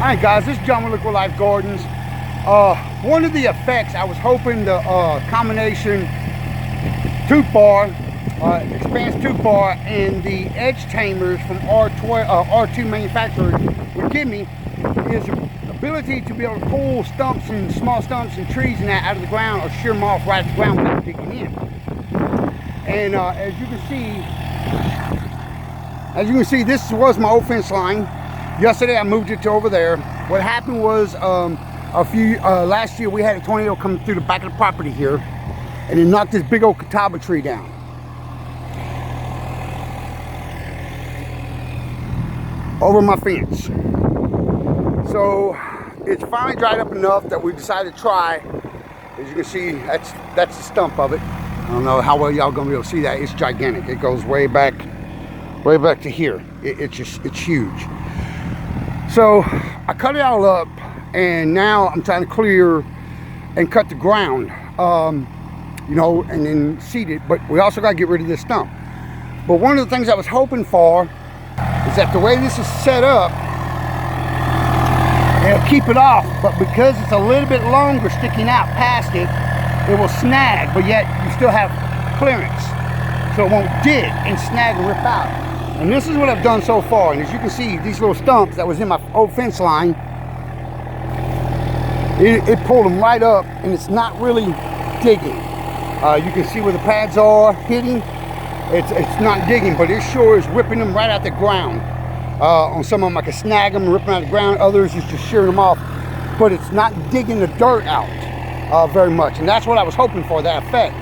Alright guys, this is John with Liquid Life Gardens. One of the effects, I was hoping the combination tooth bar, expands tooth bar, and the Edge Tamers from R2 manufacturer would give me is the ability to be able to pull stumps and small stumps and trees and that out of the ground, or shear them off right at the ground without digging in. And as you can see, this was my old fence line. Yesterday I moved it to over there. What happened was last year we had a tornado come through the back of the property here, and it knocked this big old catawba tree down. Over my fence. So it's finally dried up enough that we decided to try. As you can see, that's the stump of it. I don't know how well y'all gonna be able to see that. It's gigantic. It goes way back to here. It's huge. So I cut it all up, and now I'm trying to clear and cut the ground, you know, and then seed it. But we also got to get rid of this stump. But one of the things I was hoping for is that the way this is set up, it'll keep it off. But because it's a little bit longer sticking out past it, it will snag. But yet you still have clearance, so it won't dig and snag and rip out. And this is what I've done so far. And as you can see, these little stumps that was in my old fence line, it pulled them right up, and it's not really digging. You can see where the pads are hitting. It's not digging, but it sure is ripping them right out the ground. On some of them I can snag them and rip them out of the ground. Others is just shearing them off. But it's not digging the dirt out very much. And that's what I was hoping for, that effect.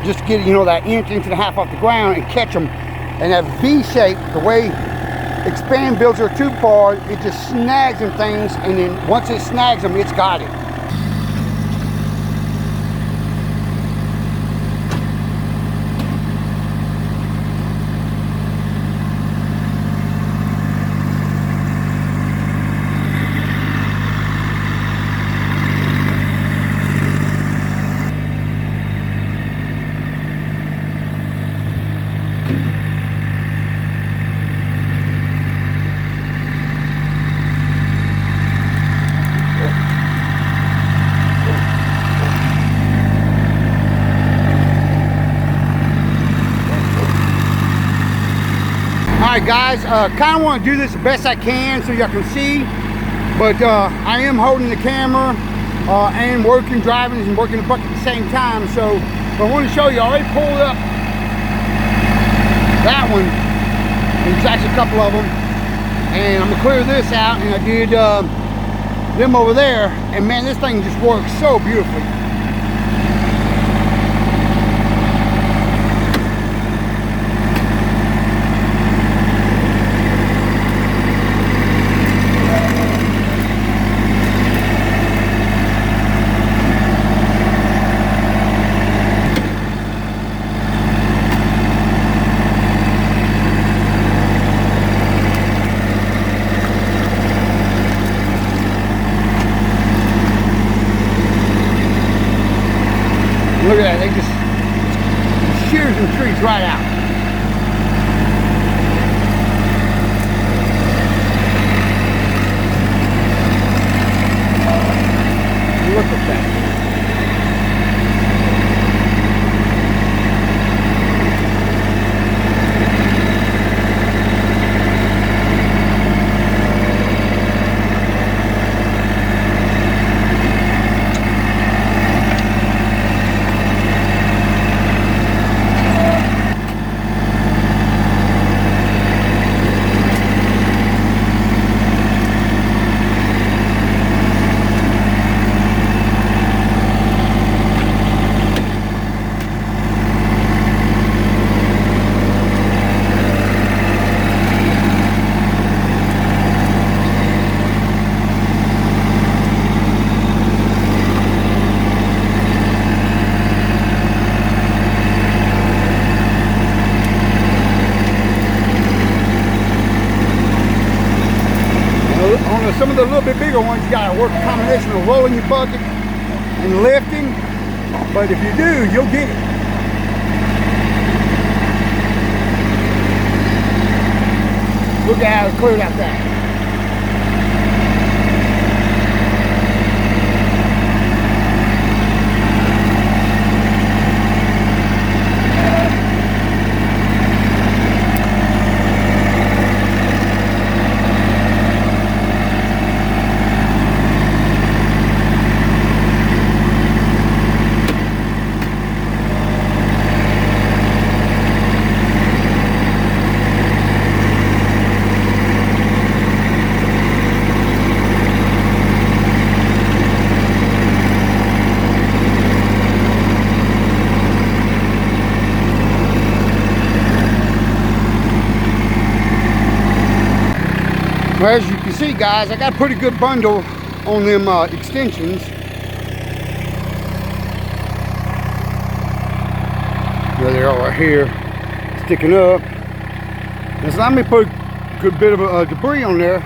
Just get, you know, that inch and a half off the ground and catch them. And that V shape, the way Expand builds their tooth bar, it just snags them things, and then once it snags them, it's got it. Alright guys, kind of want to do this the best I can so y'all can see, but I am holding the camera and working, driving, and working the bucket at the same time. So I want to show you, I already pulled up that one, and there's actually a couple of them, and I'm going to clear this out, and I did them over there, and man, this thing just works so beautifully. Look at that, they just shears them trees right out. Look at that. Some of the little bit bigger ones, you gotta work a combination of rolling your bucket and lifting, but if you do, you'll get it. Look at how it's cleared out that. Well, as you can see, guys, I got a pretty good bundle on them extensions. There they are right here, sticking up. It's allowed me to put a good bit of debris on there.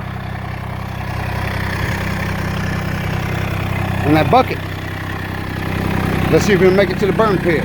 On that bucket. Let's see if we can make it to the burn pit.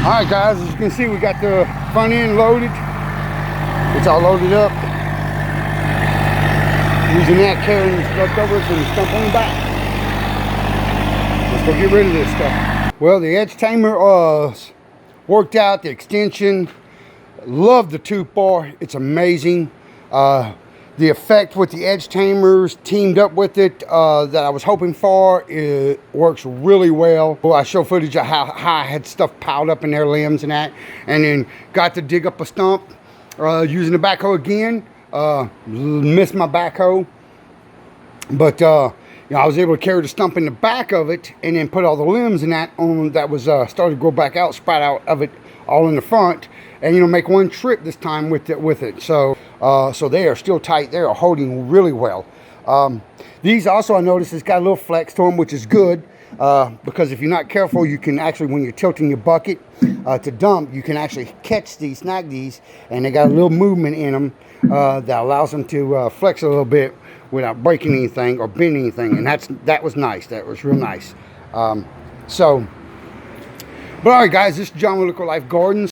Alright guys, as you can see, we got the front end loaded. It's all loaded up. Using that, carrying the leftovers and the stump on the back. Let's go get rid of this stuff. Well, the Edge Tamer worked out, the extension. Love the tooth bar, it's amazing. The effect with the Edge Tamers teamed up with it that I was hoping for, it works really well. Well, I show footage of how I had stuff piled up in their limbs and that, and then got to dig up a stump using the backhoe again. Missed my backhoe, but you know, I was able to carry the stump in the back of it and then put all the limbs and that on that was started to grow back out, sprout out of it all in the front, and you know, make one trip this time with it. So so they are still tight. They are holding really well. These also, I noticed, it's got a little flex to them, which is good because if you're not careful, you can actually, when you're tilting your bucket to dump, you can actually catch these, snag these, and they got a little movement in them that allows them to flex a little bit without breaking anything or bending anything, and that was nice. That was real nice. But all right, guys, this is John with Liquid Life Gardens.